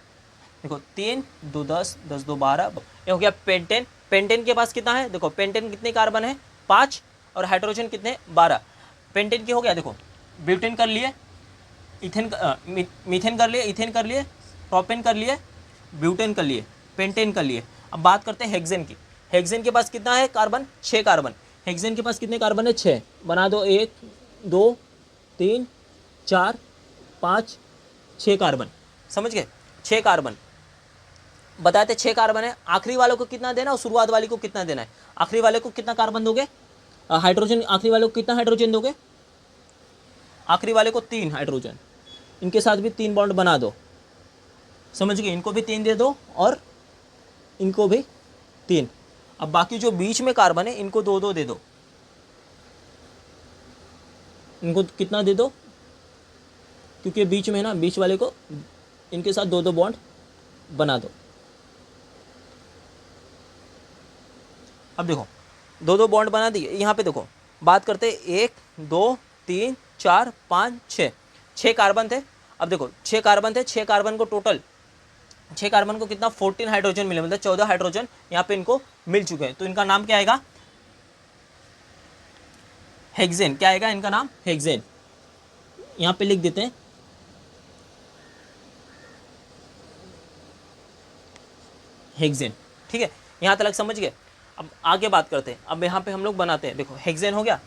देखो 3 2 10 10 2 12, ये हो गया पेंटेन। पेंटेन के पास कितना है, देखो पेंटेन कितने कार्बन है, 5, और हाइड्रोजन कितने, 12। पेंटेन की हो गया, देखो ब्यूटेन कर लिए, इथेन मीथेन कर लिए, इथेन कर लिए, प्रोपेन कर लिए, ब्यूटेन कर लिए, पेंटेन कर लिए। अब बात करते हैं हेक्सेन की। हेक्सेन के पास कितना है कार्बन, 6 कार्बन। हेक्सेन के पास कितने कार्बन है, 6। बना दो, 1 2 3 4 5 6 कार्बन। समझ गए, 6 कार्बन बताते, 6 कार्बन है। आखिरी वाले को कितना देना और शुरुआत वाली को कितना देना है। आखिरी वाले को कितना कार्बन दोगे, हाइड्रोजन, आखिरी वाले को कितना हाइड्रोजन दोगे, आखिरी वाले को 3 हाइड्रोजन। इनके साथ भी 3 बॉन्ड बना दो। समझ गए, इनको भी 3 दे दो और इनको भी 3। अब बाकी जो बीच में कार्बन है इनको 2-2 दे दो। इनको कितना दे दो, क्योंकि बीच में है ना, बीच वाले को इनके साथ 2-2 बॉन्ड बना दो। अब देखो 2-2 बॉन्ड बना दिए। यहाँ पे देखो बात करते 1 2 3 4 5 6, 6 कार्बन थे। अब देखो 6 कार्बन थे, 6 कार्बन को टोटल, 6 कार्बन को कितना 14 हाइड्रोजन मिले, मतलब 14 हाइड्रोजन यहाँ पे इनको मिल चुके हैं। तो इनका नाम क्या आएगा, हेक्सेन। क्या आएगा इनका नाम, हेक्सेन। यहाँ पे लिख देते हैं हेक्सेन। ठीक है, यहाँ तक समझ गए। अब आगे बात करते हैं। अब यहाँ पे हम लोग बनाते हैं, देखो हेक्सेन हो गया,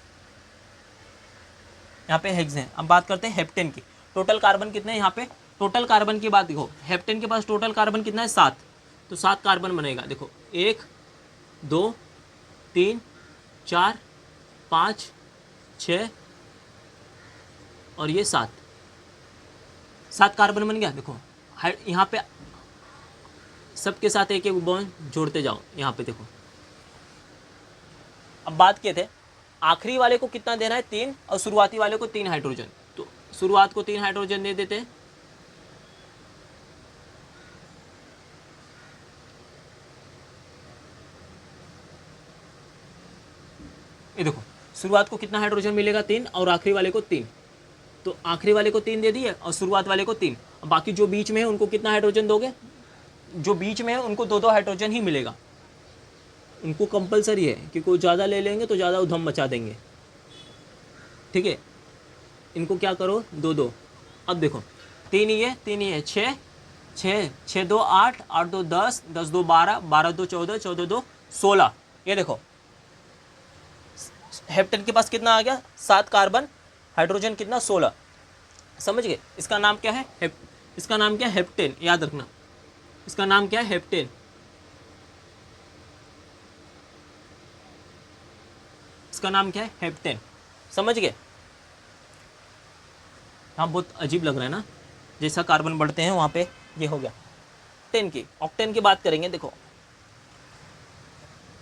यहाँ पे हेक्सेन। अब बात करते हैं हेप्टेन की। टोटल कार्बन कितने हैं यहाँ पे, टोटल कार्बन की बात देखो, हेप्टेन के पास टोटल कार्बन कितना है, 7। तो 7 कार्बन बनेगा। देखो 1 2 3 4 5 6 और ये 7 कार्बन बन गया। देखो यहाँ पे सबके साथ एक एक बॉन्ड जोड़ते जाओ। यहाँ पे देखो, अब बात किए थे आखिरी वाले को कितना देना है, 3, और शुरुआती वाले को 3 हाइड्रोजन। तो शुरुआत को 3 हाइड्रोजन दे देते हैं। ये देखो शुरुआत को कितना हाइड्रोजन मिलेगा, 3, और आखिरी वाले को 3। तो आखिरी वाले को 3 दे दिए और शुरुआत वाले को 3। बाकी जो बीच में है उनको कितना हाइड्रोजन दोगे, जो बीच में है उनको 2-2 हाइड्रोजन ही मिलेगा। उनको कंपलसरी है कि कोई ज़्यादा ले लेंगे तो ज़्यादा उधम मचा देंगे। ठीक है, इनको क्या करो, 2-2। अब देखो 3 ही है, 3 ही है, 6 6 6 2 8 8 2 10 10 2 12 12 2 14 14 2 16। ये देखो हेप्टेन के पास कितना आ गया, 7 कार्बन, हाइड्रोजन कितना, 16। समझ गए, इसका नाम क्या है, इसका नाम क्या है, हेप्टेन। याद रखना, इसका नाम क्या है, हेप्टेन। इसका नाम क्या है, हेप्टेन। समझ गए, हाँ बहुत अजीब लग रहा है ना, जैसा कार्बन बढ़ते हैं वहाँ पे ये हो गया। ऑक्टेन की, ऑक्टेन की बात करेंगे। देखो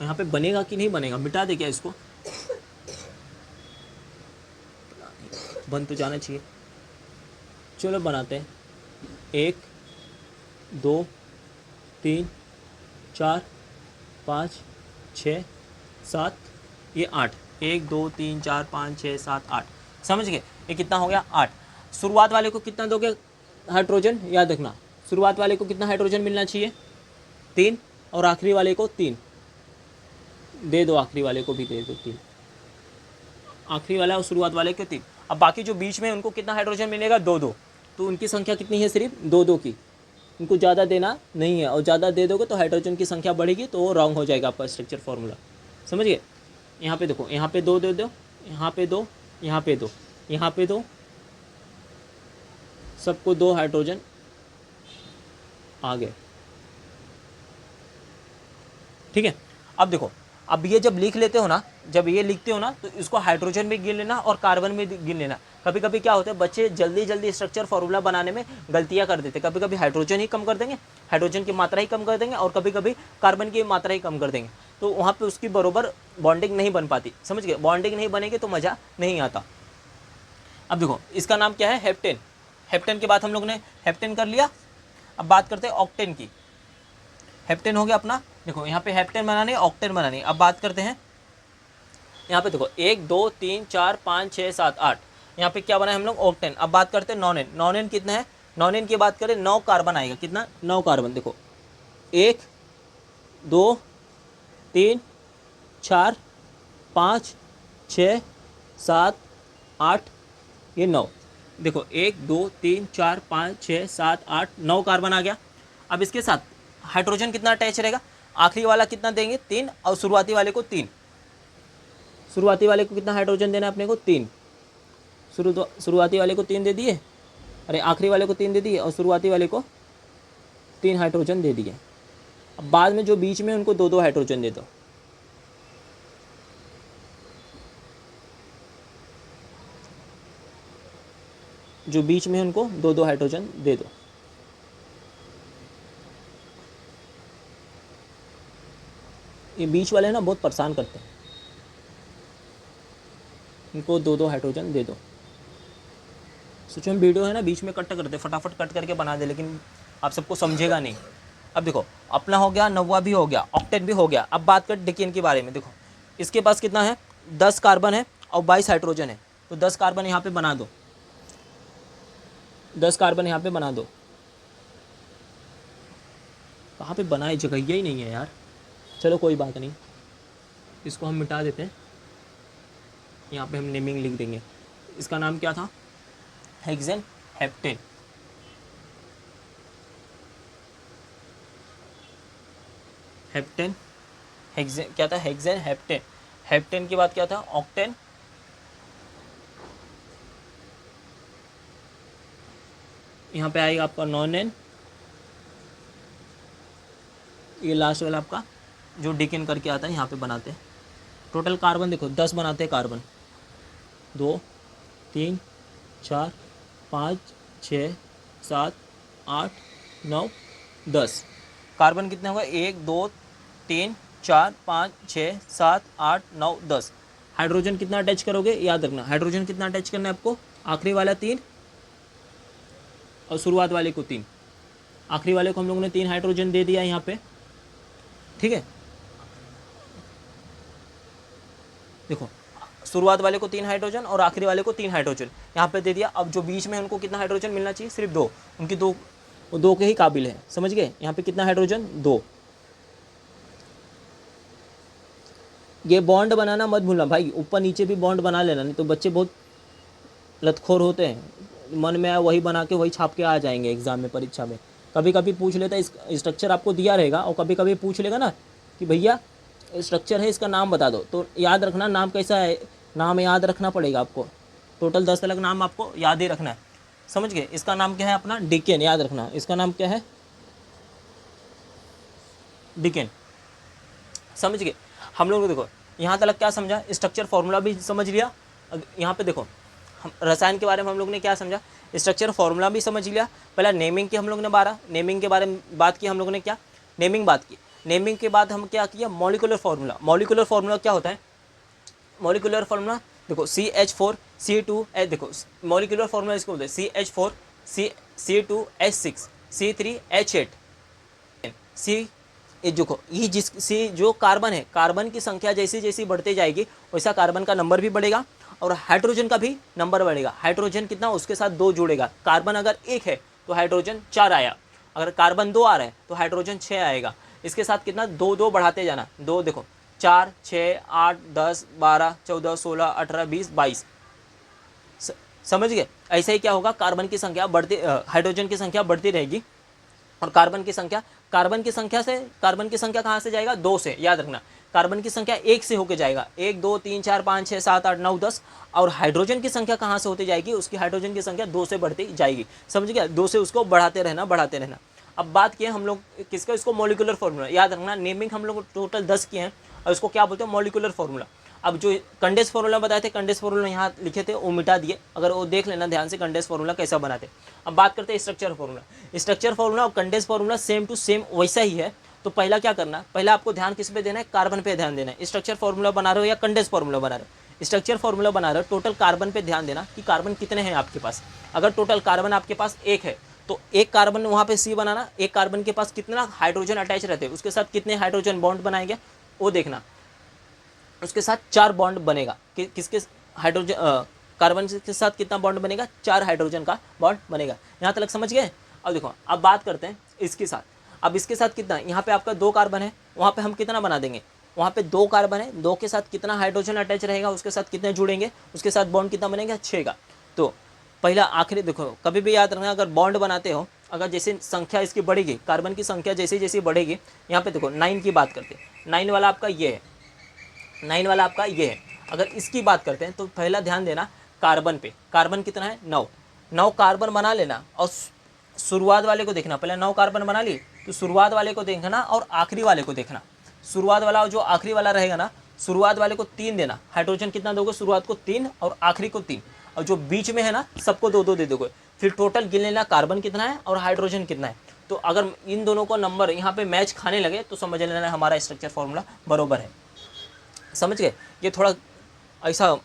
यहाँ पे बनेगा कि नहीं बनेगा, मिटा दे क्या इसको, बन तो जाना चाहिए। चलो बनाते हैं, 1 2 3 4 5 6 7, ये 8, 1 2 3 4 5 6 7 8। समझ गए, ये कितना हो गया, 8। शुरुआत वाले को कितना दोगे हाइड्रोजन, याद रखना, शुरुआत वाले को कितना हाइड्रोजन मिलना चाहिए, 3, और आखिरी वाले को 3 दे दो, आखिरी वाले को भी दे दो 3, आखिरी वाला और शुरुआत वाले को 3। अब बाकी जो बीच में उनको कितना हाइड्रोजन मिलेगा, 2-2। तो उनकी संख्या कितनी है, सिर्फ 2-2 की। उनको ज़्यादा देना नहीं है, और ज़्यादा दे दोगे तो हाइड्रोजन की संख्या बढ़ेगी, तो वो रॉन्ग हो जाएगा आपका स्ट्रक्चर फॉर्मूला। समझ गए, यहाँ पे देखो, यहाँ पे 2 दे दो, यहाँ पे 2, यहाँ पे 2, यहाँ पे 2, सबको 2 हाइड्रोजन आ गए। ठीक है, अब देखो, अब ये जब लिख लेते हो ना, जब ये लिखते हो ना, तो इसको हाइड्रोजन भी गिन लेना और कार्बन में गिन लेना। कभी कभी क्या होता है, बच्चे जल्दी जल्दी स्ट्रक्चर फॉर्मूला बनाने में गलतियां कर देते हैं। कभी कभी हाइड्रोजन ही कम कर देंगे, हाइड्रोजन की मात्रा ही कम कर देंगे, और कभी कभी कार्बन की मात्रा ही कम कर देंगे। तो वहाँ पे उसकी बरोबर बॉन्डिंग नहीं बन पाती। समझ गए, बॉन्डिंग नहीं बनेगी तो मज़ा नहीं आता। अब देखो इसका नाम क्या है, हेप्टेन। हेप्टेन के बाद हम लोग ने हेप्टेन कर लिया। अब बात करते हैं ऑक्टेन की। हेप्टेन हो गया अपना, देखो यहाँ पे हेप्टेन बनानी है, ऑक्टेन बनानी है। अब बात करते हैं, यहाँ पे देखो 1 2 3 4 5 6 7 8, यहाँ पे क्या बना है हम लोग, ऑक्टेन। अब बात करते हैं नॉनेन। नॉनेन कितना है, नॉनेन की बात करें 9 कार्बन आएगा। कितना, 9 कार्बन। देखो 1 2 3 4 5 6 7 8, ये 9। देखो 1 2 3 4 5 6 7 8, 9 कार्बन आ गया। अब इसके साथ हाइड्रोजन कितना अटैच रहेगा, आखिरी वाला कितना देंगे 3 और शुरुआती वाले को 3। शुरुआती वाले को कितना हाइड्रोजन देना है अपने को 3। शुरुआती वाले को 3 दे दिए, अरे आखिरी वाले को 3 दे दिए और शुरुआती वाले को 3 हाइड्रोजन दे दिए। अब बाद में जो बीच में उनको 2-2 हाइड्रोजन दे दो। जो बीच में उनको 2-2 हाइड्रोजन दे दो। ये बीच वाले ना बहुत परेशान करते हैं, इनको 2-2 हाइड्रोजन दे दो। सोचो हम वीडियो है ना बीच में कट करते, फटाफट कट करके बना दे, लेकिन आप सबको समझेगा नहीं। अब देखो अपना हो गया, नौवा भी हो गया, ऑक्टेन भी हो गया। अब बात कर डिकेन के बारे में। देखो इसके पास कितना है 10 कार्बन है और 22 हाइड्रोजन है, तो 10 कार्बन यहाँ पे बना दो, 10 कार्बन यहाँ पे बना दो। कहाँ पे बनाए, जगह ही नहीं है यार। चलो कोई बात नहीं, इसको हम मिटा देते हैं। यहाँ पे हम नेमिंग लिख देंगे। इसका नाम क्या था, हेक्सेन हेप्टेन। हेप्टेन हेक्सेन क्या था, हेक्सेन हेप्टेन। हेप्टेन के बाद क्या था, ऑक्टेन। यहाँ पे आएगा आपका नॉनेन। ये लास्ट वाला आपका जो डिकेन करके आता है यहाँ पे बनाते हैं। टोटल कार्बन देखो 10 बनाते हैं कार्बन, 2 3 4 5 6 7 8 9 10। कार्बन कितने होगा, 1 2 3 4 5 6 7 8 9 10। हाइड्रोजन कितना अटैच करोगे, याद रखना हाइड्रोजन कितना अटैच करना है आपको, आखिरी वाला 3 और शुरुआत वाले को 3। आखिरी वाले को हम लोगों ने 3 हाइड्रोजन दे दिया यहाँ पे, ठीक है। देखो शुरुआत वाले को 3 हाइड्रोजन और आखिरी वाले को 3 हाइड्रोजन यहाँ पे दे दिया। अब जो बीच में उनको कितना हाइड्रोजन मिलना चाहिए, सिर्फ 2। उनकी 2, वो 2 के ही काबिल है, समझ गए। यहाँ पे कितना हाइड्रोजन, 2। ये बॉन्ड बनाना मत भूलना भाई, ऊपर नीचे भी बॉन्ड बना लेना, नहीं तो बच्चे बहुत लतखोर होते हैं, मन में आया वही बना के वही छाप के आ जाएंगे एग्जाम में, परीक्षा में। कभी कभी पूछ लेता है, स्ट्रक्चर आपको दिया रहेगा और कभी कभी पूछ लेगा ना कि भैया स्ट्रक्चर है इसका नाम बता दो, तो याद रखना नाम कैसा है, नाम याद रखना पड़ेगा आपको। टोटल 10 अलग नाम आपको याद ही रखना है, समझ गए। इसका नाम क्या है अपना, डिकेन, याद रखना इसका नाम क्या है, डिकेन, समझ गए। हम लोग देखो यहाँ तक क्या समझा, स्ट्रक्चर फॉर्मूला भी समझ लिया। यहाँ पे देखो हम रसायन के बारे में हम लोग ने क्या समझा, स्ट्रक्चर फॉर्मूला भी समझ लिया। पहला नेमिंग की हम लोग ने नेमिंग के बारे में बात की हम लोगों ने, क्या नेमिंग बात की। नेमिंग के बाद हम क्या किया, मॉलिक्यूलर फार्मूला। मॉलिक्यूलर फार्मूला क्या होता है, मॉलिक्यूलर फार्मूला देखो CH4 C2, देखो मॉलिक्यूलर फार्मूला इसको बोलते हैं CH4 C2H6 C3H8 C। देखो ये जो कार्बन है, कार्बन की संख्या जैसी जैसी बढ़ती जाएगी वैसा कार्बन का नंबर भी बढ़ेगा और हाइड्रोजन का भी नंबर बढ़ेगा। हाइड्रोजन कितना, उसके साथ 2 जुड़ेगा। कार्बन अगर 1 है तो हाइड्रोजन 4 आया, अगर कार्बन 2 आ रहा है तो हाइड्रोजन 6 आएगा। इसके साथ कितना 2-2 बढ़ाते जाना, 2 देखो 4 6 8 10 12 14 16 18 20 22, समझ गए। ऐसे ही क्या होगा, कार्बन की संख्या बढ़ती, हाइड्रोजन की संख्या बढ़ती रहेगी और कार्बन की संख्या कहाँ से जाएगा, 2 से। याद रखना कार्बन की संख्या 1 से होके जाएगा, 1 2 3 4 5 6 7 8 9 10। और हाइड्रोजन की संख्या कहाँ से होती जाएगी, उसकी हाइड्रोजन की संख्या 2 से बढ़ती जाएगी, समझ गया। 2 से उसको बढ़ाते रहना। अब बात किए हम लोग किसका, इसको मॉलिक्यूलर फार्मूला। याद रखना नेमिंग हम लोग टोटल 10 किए हैं और इसको क्या बोलते हैं, मॉलिक्यूलर फार्मूला। अब जो कंडेंस फार्मूला बताए थे, कंडेंस फार्मूला यहाँ लिखे थे वो मिटा दिए, अगर वो देख लेना ध्यान से कंडेंस फार्मूला कैसा बनाते। अब बात करते हैं स्ट्रक्चर फार्मूला। स्ट्रक्चर फार्मूला और condense formula same to same वैसा ही है। तो पहला क्या करना, पहला आपको ध्यान किस पे देना है, कार्बन पे ध्यान देना है। स्ट्रक्चर फार्मूला बना रहे हो या कंडेंस फार्मूला बना रहे हो, स्ट्रक्चर फार्मूला बना रहे हो, टोटल कार्बन पे ध्यान देना कि कार्बन कितने हैं आपके पास। अगर टोटल कार्बन आपके पास 1 है तो 1 कार्बन वहाँ पे C बनाना, 1 कार्बन के पास कितना हाइड्रोजन अटैच रहते हैं, उसके साथ कितने हाइड्रोजन बॉन्ड बनाएंगे वो देखना। उसके साथ 4 बॉन्ड बनेगा, किसके हाइड्रोजन, कार्बन के साथ कितना बॉन्ड बनेगा, 4 हाइड्रोजन का बॉन्ड बनेगा। यहाँ तक समझ गए। अब देखो अब बात करते हैं इसके साथ। अब इसके साथ कितना, यहाँ पे आपका 2 कार्बन है, वहाँ पे हम कितना बना देंगे, वहाँ पे 2 कार्बन है, 2 के साथ कितना हाइड्रोजन अटैच रहेगा, उसके साथ कितने जुड़ेंगे, उसके साथ बॉन्ड कितना बनेगा, 6 का। तो पहला आखिरी देखो, कभी भी याद रखना अगर बॉन्ड बनाते हो अगर जैसे संख्या इसकी बढ़ेगी, कार्बन की संख्या जैसे जैसे बढ़ेगी, यहाँ पे देखो 9 की बात करते हैं, 9 वाला आपका ये है, 9 वाला आपका ये है। अगर इसकी बात करते हैं तो पहला ध्यान देना कार्बन पे, कार्बन कितना है 9, 9 कार्बन बना लेना और शुरुआत वाले को देखना। पहले 9 कार्बन बना ली तो शुरुआत वाले को देखना और आखिरी वाले को देखना। शुरुआत वाला जो आखिरी वाला रहेगा ना, शुरुआत वाले को 3 देना, हाइड्रोजन कितना दोगे, शुरुआत को 3 और आखिरी को 3, और जो बीच में है ना सबको 2 2 दे दोगे। फिर टोटल गिन लेना कार्बन कितना है और हाइड्रोजन कितना है। तो अगर इन दोनों को नंबर यहाँ पे मैच खाने लगे तो समझ लेना हमारा स्ट्रक्चर फॉर्मूला बरोबर है। समझ गए? ये थोड़ा ऐसा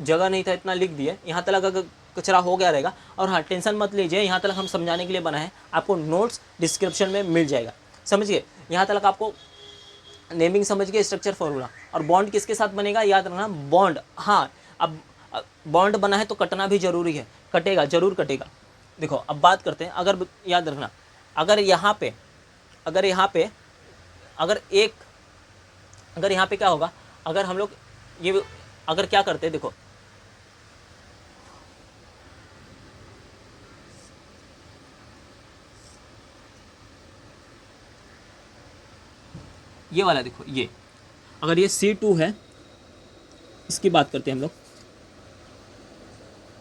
जगह नहीं था इतना लिख दिए, यहाँ तक अगर कचरा हो गया रहेगा। और हाँ, टेंशन मत लीजिए, यहाँ तक हम समझाने के लिए बना है, आपको नोट्स डिस्क्रिप्शन में मिल जाएगा। समझिए, यहाँ तक आपको नेमिंग समझ गए, स्ट्रक्चर फॉर्मूला। और बॉन्ड किसके साथ बनेगा याद रखना, बॉन्ड। हाँ, अब बॉन्ड बना है तो कटना भी जरूरी है, कटेगा, जरूर कटेगा। देखो अब बात करते हैं, अगर याद रखना, अगर यहाँ पे अगर यहाँ पे क्या होगा, अगर हम लोग ये अगर क्या करते हैं, देखो ये वाला, देखो ये अगर ये C2 है, इसकी बात करते हैं हम लोग,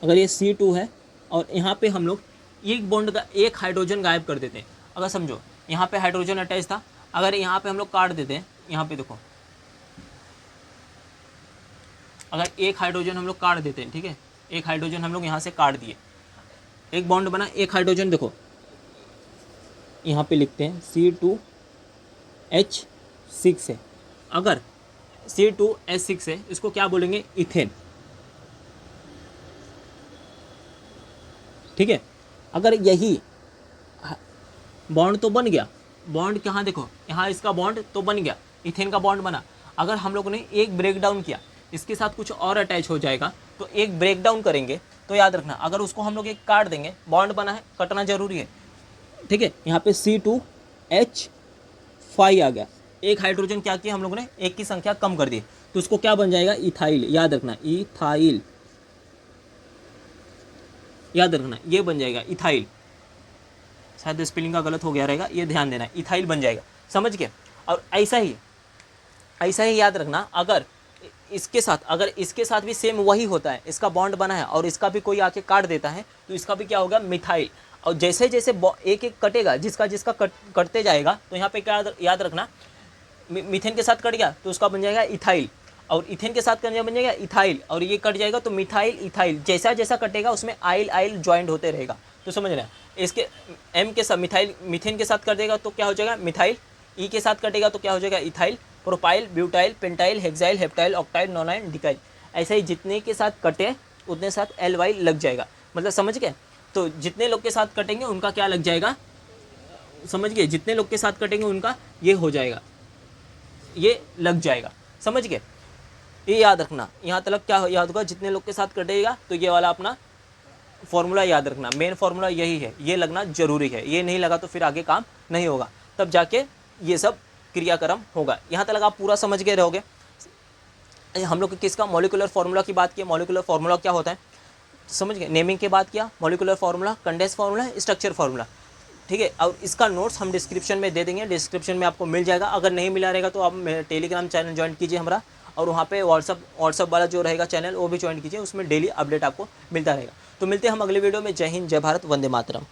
अगर ये C2 है और यहाँ पे हम लोग एक बॉन्ड का एक हाइड्रोजन गायब कर देते हैं। अगर समझो यहाँ पे हाइड्रोजन अटैच था, अगर यहाँ पे हम लोग काट देते हैं, यहाँ पे देखो अगर एक हाइड्रोजन हम लोग काट देते हैं, ठीक है, एक हाइड्रोजन हम लोग यहाँ से काट दिए, एक बॉन्ड बना, एक हाइड्रोजन, देखो यहाँ पे लिखते हैं C2H6 है। अगर C2H6 है, इसको क्या बोलेंगे, इथेन। ठीक है, अगर यही बॉन्ड तो बन गया, बॉन्ड कहाँ, देखो यहाँ इसका बॉन्ड तो बन गया, इथेन का बॉन्ड बना। अगर हम लोगों ने एक ब्रेक डाउन किया, इसके साथ कुछ और अटैच हो जाएगा, तो एक ब्रेक डाउन करेंगे, तो याद रखना अगर उसको हम लोग एक काट देंगे, बॉन्ड बना है, कटना जरूरी है। ठीक है, यहाँ पे C2H5 आ गया, एक हाइड्रोजन क्या किया हम लोगों ने, एक की संख्या कम कर दी, तो उसको क्या बन जाएगा, इथाइल। याद रखना इथाइल, याद रखना ये बन जाएगा इथाइल। शायद स्पेलिंग का गलत हो गया रहेगा, ये ध्यान देना, इथाइल बन जाएगा। समझ गए? और ऐसा ही याद रखना, अगर इसके साथ भी सेम वही होता है, इसका बॉन्ड बना है और इसका भी कोई आके काट देता है, तो इसका भी क्या होगा, मिथाइल। और जैसे जैसे एक एक कटेगा, जिसका कटते जाएगा, तो यहाँ पे क्या याद रखना, मीथेन के साथ कट गया तो उसका बन जाएगा इथाइल, और इथेन के साथ करने बन जाएगा इथाइल, और ये कट जाएगा तो मिथाइल इथाइल। जैसा जैसा कटेगा उसमें आइल ज्वाइंट होते रहेगा। तो समझ रहे हैं, इसके एम के साथ मीथेन के साथ कर देगा तो क्या हो जाएगा, मिथाइल। ई के साथ कटेगा तो क्या हो जाएगा, ethyl, propyl, butyl, pentyl, hexyl, heptyl, octyl, nonyl, decyl. ऐसे ही जितने के साथ कटे उतने साथ LY लग जाएगा। मतलब समझ गए? तो जितने लोग के साथ कटेंगे उनका क्या लग जाएगा, समझ गए, जितने लोग के साथ कटेंगे उनका ये हो जाएगा, ये लग जाएगा। समझ गए? ये याद रखना, यहाँ तक क्या याद होगा, जितने लोग के साथ कटेगा तो ये वाला अपना फॉर्मूला याद रखना, मेन फॉर्मूला यही है, ये लगना जरूरी है। ये नहीं लगा तो फिर आगे काम नहीं होगा, तब जाके ये सब क्रियाक्रम होगा। यहाँ तक आप पूरा समझ गए रहोगे। हम लोग किसका, मॉलिक्यूलर फार्मूला की बात की। मॉलिक्यूलर फार्मूला क्या होता है समझ गए, नेमिंग की बात किया, molecular formula, condense formula, structure formula. ठीक है, और इसका नोट्स हम डिस्क्रिप्शन में दे देंगे, डिस्क्रिप्शन में आपको मिल जाएगा। अगर नहीं मिला रहेगा तो आप टेलीग्राम चैनल ज्वाइन कीजिए हमारा, और वहाँ पे व्हाट्सअप वाला जो रहेगा चैनल वो भी ज्वाइन कीजिए, उसमें डेली अपडेट आपको मिलता रहेगा। तो मिलते हैं हम अगले वीडियो में। जय हिंद, जय भारत, वंदे मातरम।